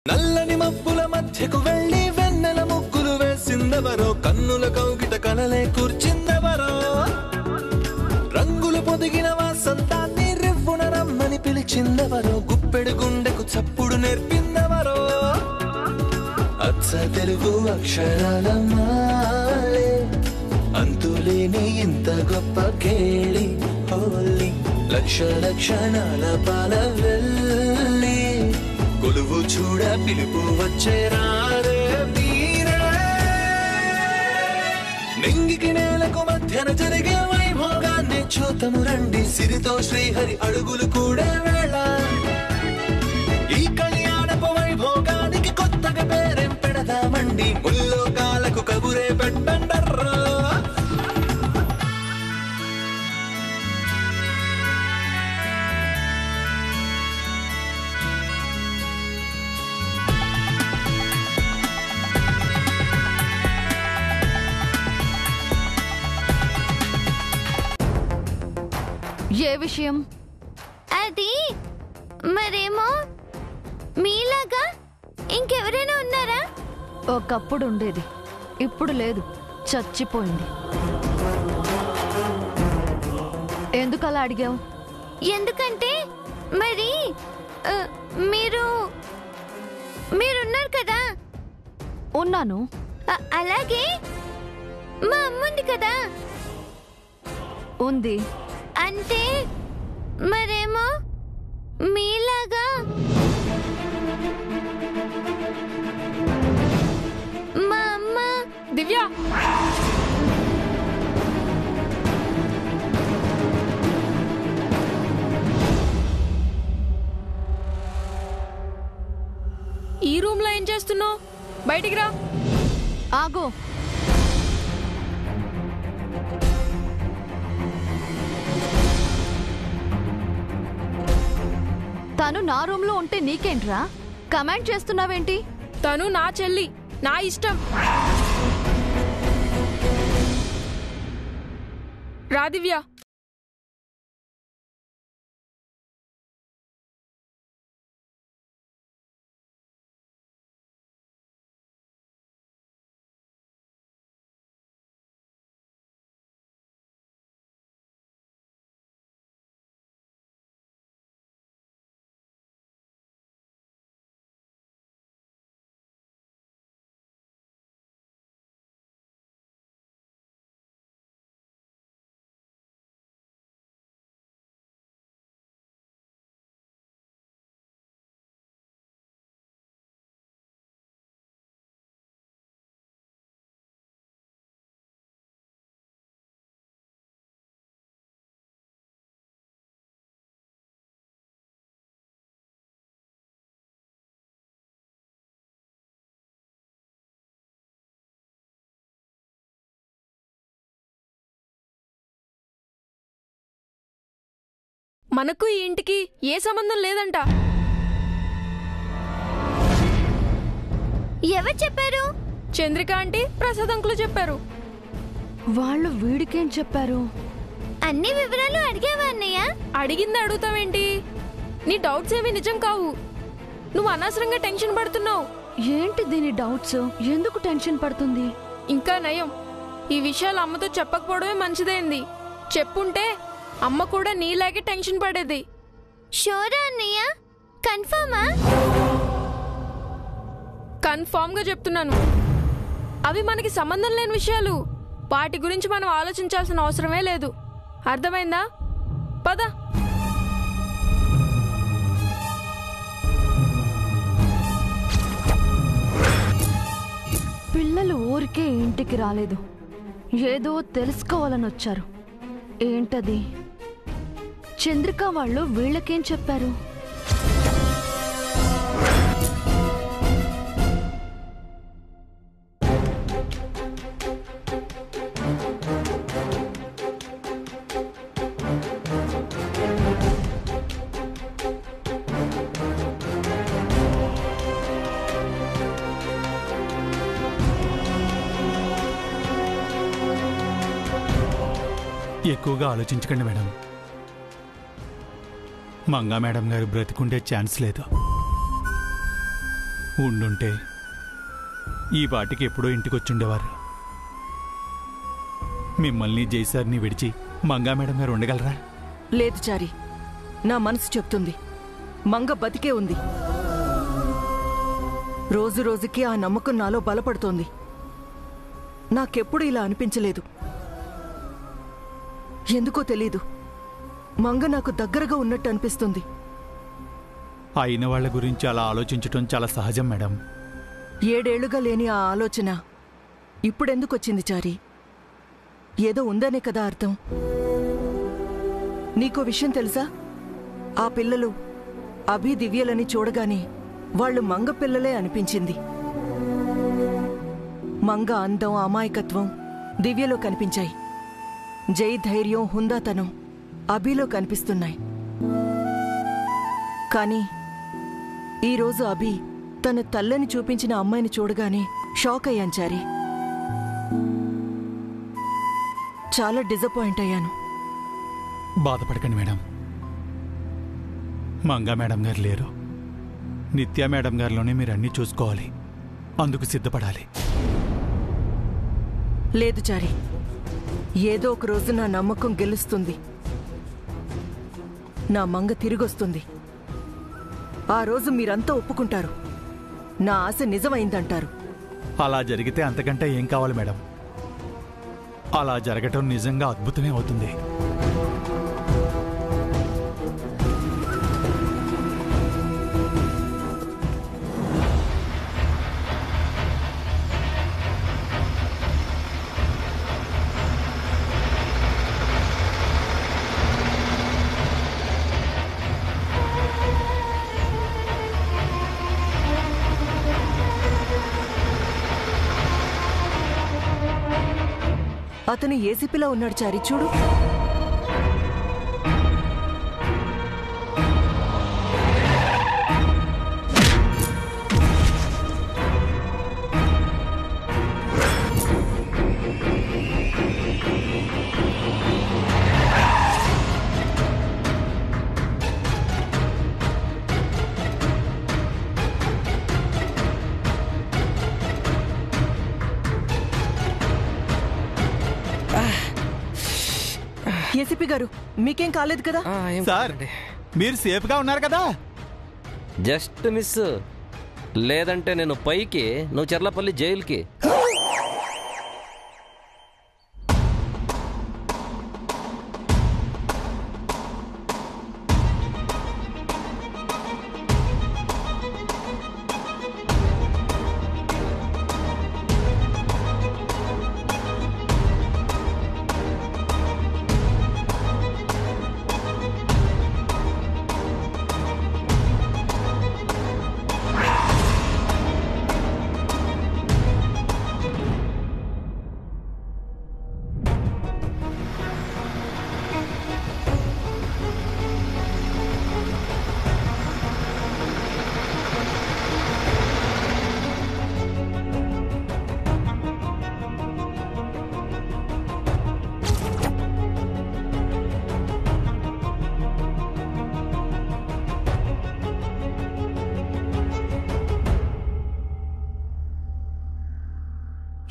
నల్లని మబ్బుల మధ్యకు వెళ్ళి వెన్నెల ముగ్గులు వేసిందెవరో, కన్నుల కౌగిట కలలే కూర్చిందెవరో, రంగులు పొదిగిన వాసంతాన్ని రివ్వున రమ్మని పిలిచిందెవరో, గుప్పెడు గుండెకు చప్పుడు నేర్పిందెవరో, అచ్చ తెలుగు అక్షరాల మాలే అంతులేని ఇంత గొప్ప కేళి హోలీ, లక్ష లక్షణాల పాల వెళ్ళి కొలువు చూడ పిలుపు వచ్చేరారే మీరే, నింగికి నేలకు మధ్యన జరిగే వైభోగాన్ని చూతము రండి, సిరితో శ్రీహరి అడుగులు కూడే వేళ, ఈ కళ్యాణపు వైభోగానికి కొత్తగా పేరేం పెడదామండి, ముల్లోకాలకు కబురే పెట్టండర్రా. ఏ విషయం? అది మరేమో మీలాగా ఇంకెవరైనా ఉన్నారా? ఒకప్పుడు ఉండేది, ఇప్పుడు లేదు, చచ్చిపోయింది. ఎందుకు అలా అడిగావు? ఎందుకంటే మరి మీరున్నారు కదా. ఉన్నాను. అలాగే మా అమ్ముంది కదా. ఉంది. అంటే మరేమో మీలాగా మా అమ్మ. దివ్య, ఈ రూమ్ లో ఏం చేస్తున్నావు? బయటికి రా. ఆగు. తను నా రూమ్ లో ఉంటే నీకేంట్రా? కమెంట్ చేస్తున్నావేంటి? తను నా చెల్లి, నా ఇష్టం. రా దివ్య. మనకు ఈ ఇంటికి ఏ సంబంధం లేదంట. ఎవరు చెప్పారు? చంద్రిక ఆంటీ, ప్రసాద్ అంకులు చెప్పారు. వాళ్ళు వీడికేం చెప్పారు? అన్ని వివరాలు అడిగావా అన్నయ్య? అడిగింది అడుగుతావేంటి? నీ డౌట్స్ ఏవి నిజం కావు. నువ్వు అనవసరంగా టెన్షన్ పడుతున్నావు. ఏంటి దీని డౌట్స్? ఎందుకు టెన్షన్ పడుతుంది? ఇంకా నయం, ఈ విషయాలు అమ్మతో చెప్పకపోవడమే మంచిదైంది. చెప్పుంటే అమ్మ కూడా నీలాగే టెన్షన్ పడేది. షోరా అన్నయ్య? కన్ఫర్మా? కన్ఫర్మ్ గా చెప్తున్నాను. అవి మనకి సంబంధం లేని విషయాలు. వాటి గురించి మనం ఆలోచించాల్సిన అవసరమే లేదు. అర్థమైందా? పద. పిల్లలు ఊరికే ఇంటికి రాలేదు, ఏదో తెలుసుకోవాలని వచ్చారు. ఏంటది? చంద్రిక వాళ్ళు వీళ్ళకేం చెప్పారు? ఎక్కువగా ఆలోచించకండి మేడం. మంగా మేడం గారు బ్రతికుండే ఛాన్స్ లేదు. ఉండుంటే ఈ పాటికి ఎప్పుడో ఇంటికొచ్చుండేవారు. మిమ్మల్ని జైసార్ని విడిచి మంగా మేడం గారు ఉండగలరా? లేదు చారి, నా మనసు చెప్తుంది మంగ బతికే ఉంది. రోజు రోజుకి ఆ నమ్మకం నాలో బలపడుతోంది. నాకెప్పుడు ఇలా అనిపించలేదు. ఎందుకో తెలీదు, మంగ నాకు దగ్గరగా ఉన్నట్టు అనిపిస్తుంది. అయిన వాళ్ళ గురించి అలా ఆలోచించటం చాలా సహజం మేడం. 7 ఏళ్లుగా లేని ఆ ఆలోచన ఇప్పుడెందుకొచ్చింది చారి? ఏదో ఉందనే కదా అర్థం. నీకో విషయం తెలుసా? ఆ పిల్లలు అభి దివ్యలని చూడగానే వాళ్ళు మంగ పిల్లలే అనిపించింది. మంగ అందం, అమాయకత్వం దివ్యలో కనిపించాయి. జై ధైర్యం, హుందాతనం అభిలో కనిపిస్తున్నాయి. కానీ ఈరోజు అభి తన తల్లని చూపించిన అమ్మాయిని చూడగానే షాక్ అయ్యాను చారి. చాలా డిసప్పాయింట్ అయ్యాను. బాధపడకండి మేడం. మంగా మేడం గారు లేరు. నిత్యా మేడం గారిలోనే మీరు అన్నీ చూసుకోవాలి. అందుకు సిద్ధపడాలి. లేదు చారి, ఏదో ఒక రోజు నా నమ్మకం గెలుస్తుంది. నా మంగ తిరిగొస్తుంది. ఆ రోజు మీరంతా ఒప్పుకుంటారు. నా ఆశ నిజమైందంటారు. అలా జరిగితే అంతకంటే ఏం కావాలి మేడం? అలా జరగటం నిజంగా అద్భుతమే అవుతుంది. అతను ఏసీపీలో ఉన్నాడు చారి, చూడు. ఏసీపీ గారు, మీకేం కాలేదు కదా? సార్, మీరు సేఫ్గా ఉన్నారు కదా? Just miss. లేదంటే నేను పైకి, నువ్వు చెర్లపల్లి జైలుకి.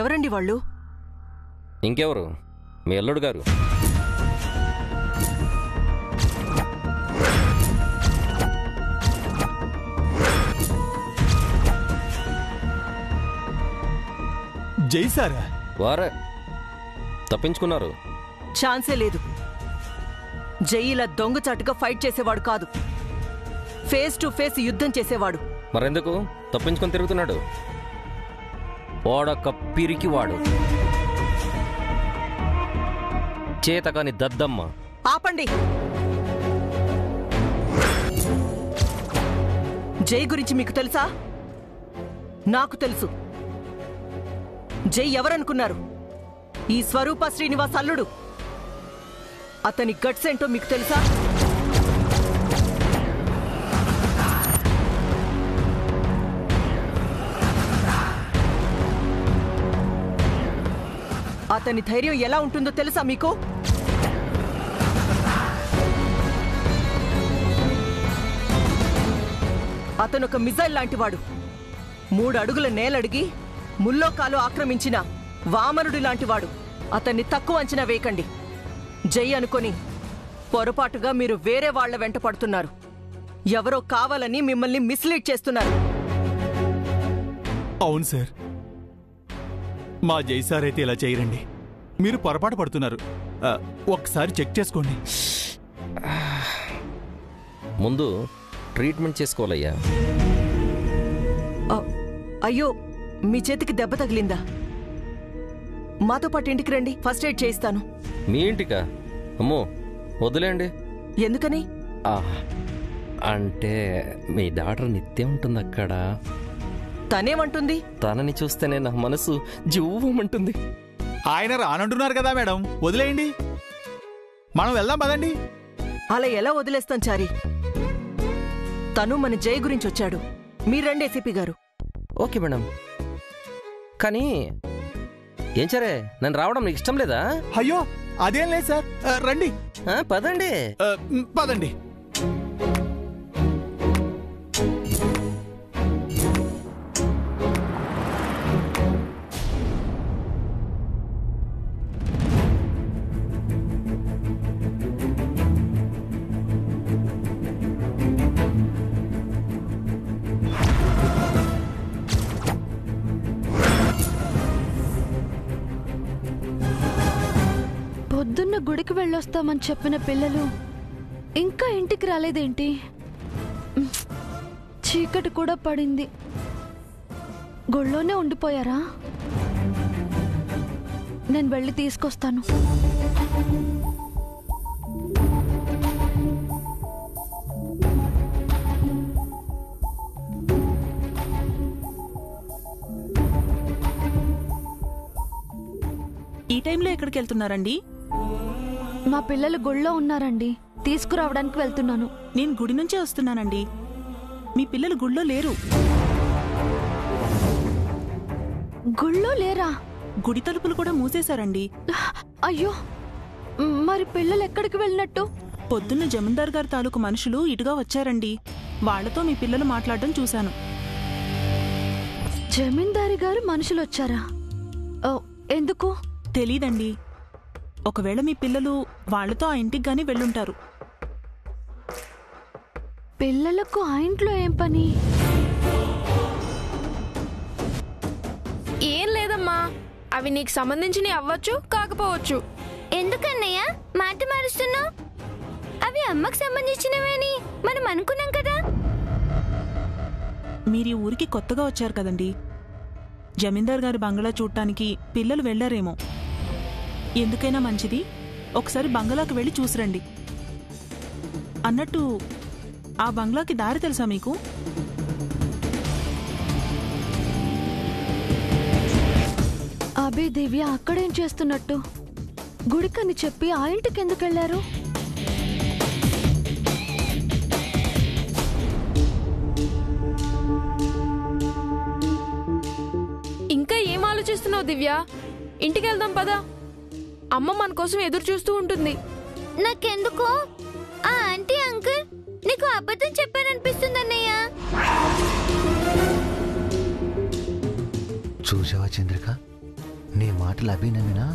ఎవరండి వాళ్ళు? ఇంకెవరు, మీ అల్లుడు గారు. జైసారా? వారే తప్పించుకున్నారు. ఛాన్సే లేదు. జై ఇలా దొంగచాటుగా ఫైట్ చేసేవాడు కాదు. ఫేస్ టు ఫేస్ యుద్ధం చేసేవాడు. మరెందుకు తప్పించుకొని తిరుగుతున్నాడు? వాడొక్క పిరికివాడు, చేతకాని దద్దమ్మ. ఆపండి. జై గురించి మీకు తెలుసా? నాకు తెలుసు. జై ఎవరనుకున్నారు? ఈ స్వరూప శ్రీనివాస్ అల్లుడు. అతని గట్స్ ఏంటో మీకు తెలుసా? అతని ధైర్యం ఎలా ఉంటుందో తెలుసా మీకు? అతను ఒక మిజైల్ లాంటివాడు. 3 అడుగుల నేలడిగి ముల్లోకాలు ఆక్రమించిన వామనుడి లాంటివాడు. అతన్ని తక్కువ అంచనా వేయకండి. జై అనుకొని పొరపాటుగా మీరు వేరే వాళ్ల వెంట పడుతున్నారు. ఎవరో కావాలని మిమ్మల్ని మిస్లీడ్ చేస్తున్నారు. అవును సార్, మా జై సార్ అయితే ఇలా చేయరండి. మీరు పొరపాటు పడుతున్నారు. ఒకసారి చెక్ చేసుకోండి. ముందు ట్రీట్మెంట్ చేసుకోవాలయ్యా. అయ్యో, మీ చేతికి దెబ్బ తగిలిందా? మాతో పాటు ఇంటికి రండి, ఫస్ట్ ఎయిడ్ చేయిస్తాను. మీ ఇంటికా? అమ్మో వదిలేండి. ఎందుకని? అంటే మీ డాక్టర్ నిత్యం ఉంటుంది అక్కడ. తనేమంటుంది? తనని చూస్తేనే నా మనసు జువ్వమంటుంది. ఆయన రానంటున్నారు కదా మేడం, వదిలేయండి. మనం వెళ్దాం పదండి. అలా ఎలా వదిలేస్తాం చారి? తను మన జై గురించి వచ్చాడు. మీరండి ఏసీపీ గారు. ఓకే మేడం, కానీ ఏం సరే నన్ను రావడం నీకు ఇష్టం లేదా? అయ్యో అదేం లేదు సార్, రండి. పదండి. పదండి. పొద్దున్న గుడికి వెళ్ళొస్తామని చెప్పిన పిల్లలు ఇంకా ఇంటికి రాలేదేంటి? చీకటి కూడా పడింది. గుళ్ళోనే ఉండిపోయారా? నేను వెళ్ళి తీసుకొస్తాను. ఈ టైంలో ఎక్కడికి వెళ్తున్నారండి? మా పిల్లలు గుళ్ళో ఉన్నారండి, తీసుకురావడానికి వెళ్తున్నాను. నేను గుడి నుంచే వస్తున్నానండి. మీ పిల్లలు గుళ్ళో లేరు. గుళ్ళో లేరా? గుడి తలుపులు కూడా మూసేశారండి. అయ్యో, మరి పిల్లలు ఎక్కడికి వెళ్ళినట్టు? పొద్దున్న జమీందార్ గారి తాలూకు మనుషులు ఇటుగా వచ్చారండి. వాళ్లతో మీ పిల్లలు మాట్లాడడం చూశాను. జమీందారి గారు మనుషులు వచ్చారా? ఎందుకు తెలీదండి. ఒకవేళ మీ పిల్లలు వాళ్లతో ఆ ఇంటికి గాని వెళ్ళుంటారు. పిల్లలకు ఆ ఇంట్లో ఏం పని? ఏం లేదమ్మా, అవి నీకు సంబంధించినవి అవ్వచ్చు, కాకపోవచ్చు. ఎందుకన్నయ్య మాట మారుస్తున్నావు? అవి అమ్మకు సంబంధించినవేని మనం అనుకున్నాం కదా. మీరు ఈ ఊరికి కొత్తగా వచ్చారు కదండి. జమీందార్ గారి బంగ్లా చూడటానికి పిల్లలు వెళ్లారేమో. ఎందుకైనా మంచిది ఒకసారి బంగ్లాకి వెళ్ళి చూసిరండి. అన్నట్టు ఆ బంగ్లాకి దారి తెలుసా మీకు? అబే దివ్య అక్కడేం చేస్తున్నట్టు? గుడికని చెప్పి ఆ ఇంటికి ఎందుకు వెళ్లారు? ఇంకా ఏం ఆలోచిస్తున్నావు దివ్య? ఇంటికి వెళ్దాం పదా. అమ్మ మన కోసం ఎదురు చూస్తూ ఉంటుంది. నాకెందుకో ఆ ఆంటీ అంకుల్ నీకు అబద్ధం చెప్పారనిపిస్తుందన్నయ్య. చూసావా చంద్రిక, నీ మాటలు అభినమినా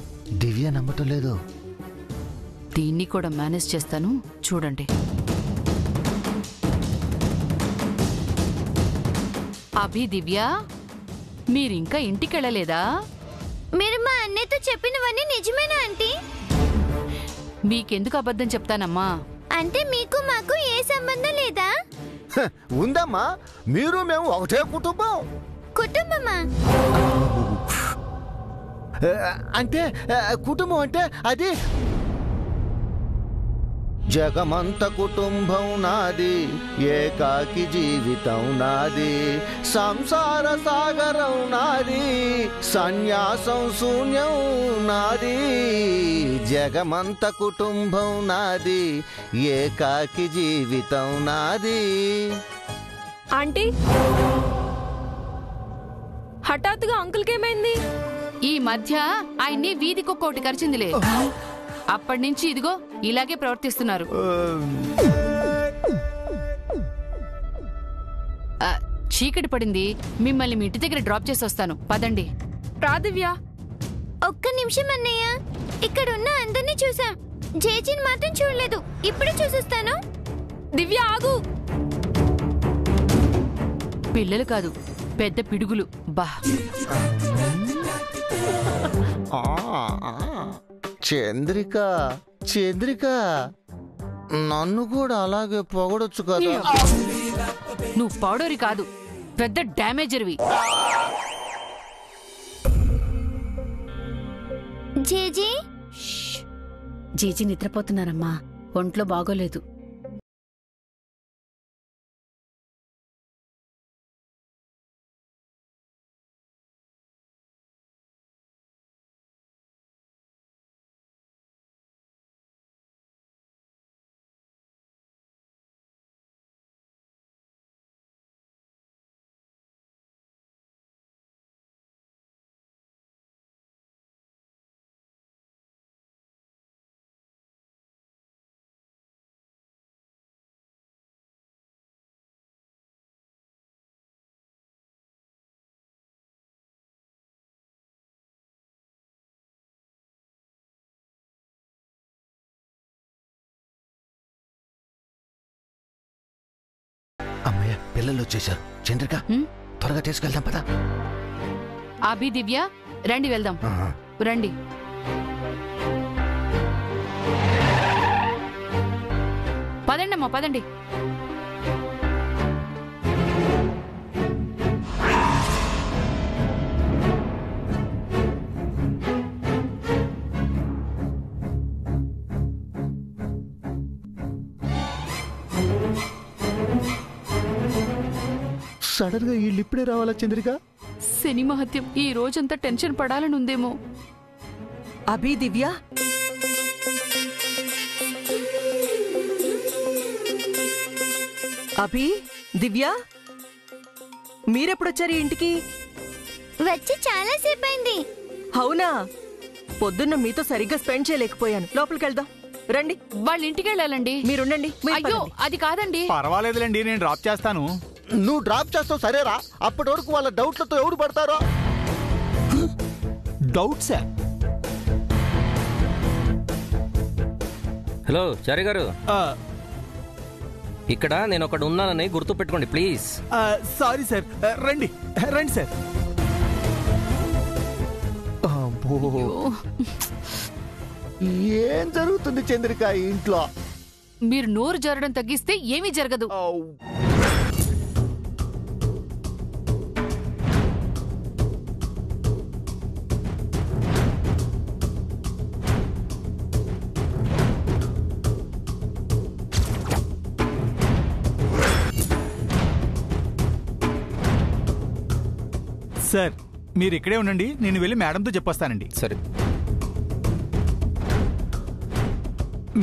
దివ్య నమ్మటం లేదు. దీన్ని కూడా మేనేజ్ చేస్తాను చూడండి. అభి, దివ్య మీరింకా ఇంటికెళ్ళలేదా? మీరు మా అన్నయ్యతో చెప్పినవన్నీ నిజమేనా ఆంటీ? మీకెందుకు అబద్ధం చెప్తానమ్మా? అంటే మీకు మాకు ఏ సంబంధం లేదా? ఉందమ్మా, మీరు మేము ఒకటే కుటుంబం. కుటుంబమా? అంటే కుటుంబం అంటే అది జగమంత కుటుంబం నాది, ఏకాకి జీవితం నాది, సంసార సాగరం నాది, సన్యాసం శూన్యం నాది. జగమంత కుటుంబం నాది, ఏకాకి జీవితం నాది. ఆంటీ, హఠాత్తుగా అంకుల్కేమైంది? ఈ మధ్య ఆయన్ని వీధికొక్కోటి కరిచిందిలే. అప్పటినుంచి ఇదిగో ఇలాగే ప్రవర్తిస్తున్నారు. చీకటి పడింది. మిమ్మల్ని మీ ఇంటి దగ్గర డ్రాప్ చేసి వస్తాను. పదండి. రా దివ్య. ఒక్క నిమిషం అన్నయ్య, ఇక్కడ ఉన్న అందరినీ చూసాం, జేజీని మాత్రం చూడలేదు. ఇప్పుడే చూసొస్తాను. దివ్య ఆగు. పిల్లలు కాదు, పెద్ద పిడుగులు. బా చంద్రిక చంద్రిక నన్ను కూడా అలాగే పొగడొచ్చు కదా. నువ్వు పౌడరి కాదు, పెద్ద డ్యామేజర్వి. జేజీ జీజీ నిద్రపోతున్నారమ్మా, ఒంట్లో బాగోలేదు. అమ్మయ్య, పిల్లలు వచ్చేసారు. చంద్రిక త్వరగా తీసుకెళ్దాం పదా. అభి, దివ్య రండి వెళ్దాం. రండి. పదండి అమ్మా, పదండి. సడన్ గా వీళ్ళు ఇప్పుడే రావాలా చంద్రిక? శని మహత్యం, ఈ రోజంతా టెన్షన్ పడాలని ఉందేమో. అభి, దివ్య అభి, దివ్య మీరెప్పుడొచ్చారు ఇంటికి? వచ్చి చాలా సేపు అయింది. అవునా? పొద్దున్న మీతో సరిగ్గా స్పెండ్ చేయలేకపోయాను. లోపలికి వెళ్దాం రండి. వాళ్ళ ఇంటికి వెళ్ళాలండి. మీరుండండి. అయ్యో, అది కాదండి. పర్వాలేదులేండి, నేను డ్రాప్ చేస్తాను. నువ్వు డ్రాప్ చేస్తావు సరేరా, అప్పటి వరకు వాళ్ళ డౌట్లతో ఎవరు పడతారో. డౌట్సా? హలో చారి గారు, ఇక్కడ నేను ఒకడు ఉన్నానని గుర్తు పెట్టుకోండి ప్లీజ్. Sorry sir. రండి రండి సార్. ఏం జరుగుతుంది చంద్రిక ఇంట్లో? మీరు నోరు జరగడం తగ్గిస్తే ఏమీ జరగదు. సార్ మీరు ఇక్కడే ఉండండి, నేను వెళ్ళి మేడంతో చెప్పొస్తానండి. సరే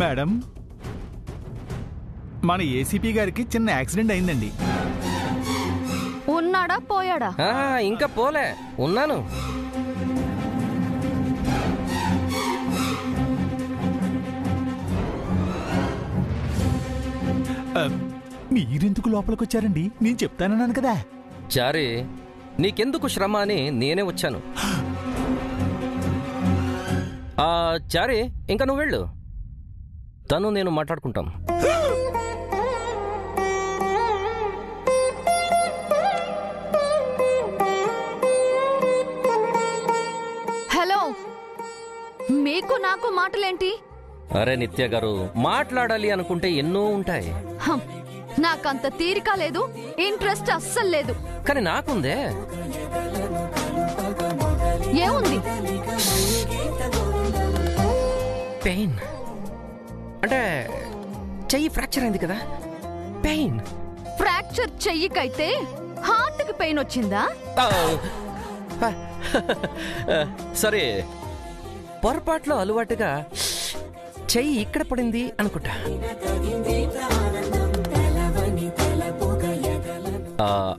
మేడం, మన ఏసీపీ గారికి చిన్న యాక్సిడెంట్ అయిందండి. ఉన్నాడా పోయాడా? ఇంకా పోలే, ఉన్నాను. మీరెందుకు లోపలికి వచ్చారండి? నేను చెప్తానన్నాను కదా. చారి, నీకెందుకు శ్రమ అని నేనే వచ్చాను. చారి, ఇంకా నువ్వు వెళ్ళు, తను నేను మాట్లాడుకుంటాం. హలో, మీకు నాకు మాటలేంటి? అరే నిత్య గారు, మాట్లాడాలి అనుకుంటే ఎన్నో ఉంటాయి. నాకంత తీరిక లేదు, ఇంట్రెస్ట్ అస్సలు లేదు. కానీ నాకుందే. ఏముంది? పెయిన్ అంటే చెయ్యి ఫ్రాక్చర్ అయింది కదా, పెయిన్. ఫ్రాక్చర్ చెయ్యికైతే హార్ట్కి పెయిన్ వచ్చిందా? సరే, పొరపాట్లో అలవాటుగా చెయ్యి ఇక్కడ పడింది అనుకుంటా.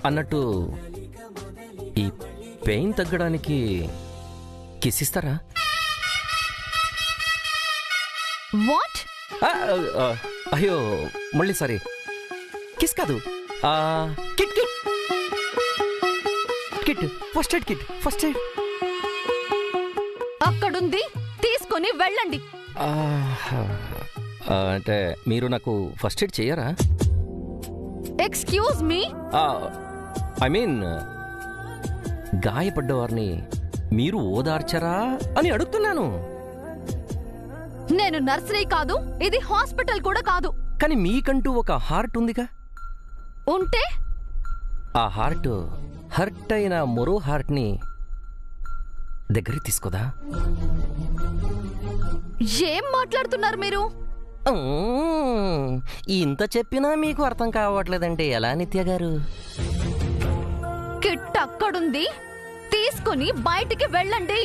అన్నట్టు ఈ పెయిన్ తగ్గడానికి కిస్ ఇస్తారా? వాట్? అయ్యో మళ్ళీ సారీ, కిస్ కాదు, kit kit. Kit first aid kit first aid అక్కడుంది, తీసుకొని వెళ్ళండి. అంటే మీరు నాకు ఫస్ట్ ఎయిడ్ చెయ్యరా? Excuse me. ఐ మీన్ గాయపడ్డవారిని మీరు ఓదార్చరా అని అడుగుతున్నాను. నేను నర్సరీ కాదు, ఇది హాస్పిటల్ కూడా కాదు. కానీ మీకంటూ ఒక హార్ట్ ఉందిగా. ఉంటే ఆ హార్ట్ హర్ట్ అయిన మరో హార్ట్ని దగ్గరికి తీసుకోదా? ఏం మాట్లాడుతున్నారు మీరు? ఇంత చెప్పినా మీకు అర్థం కావట్లేదంటే ఎలా నిత్య గారు? కిట్ అక్కడుంది, తీసుకొని బయటికి వెళ్ళండి.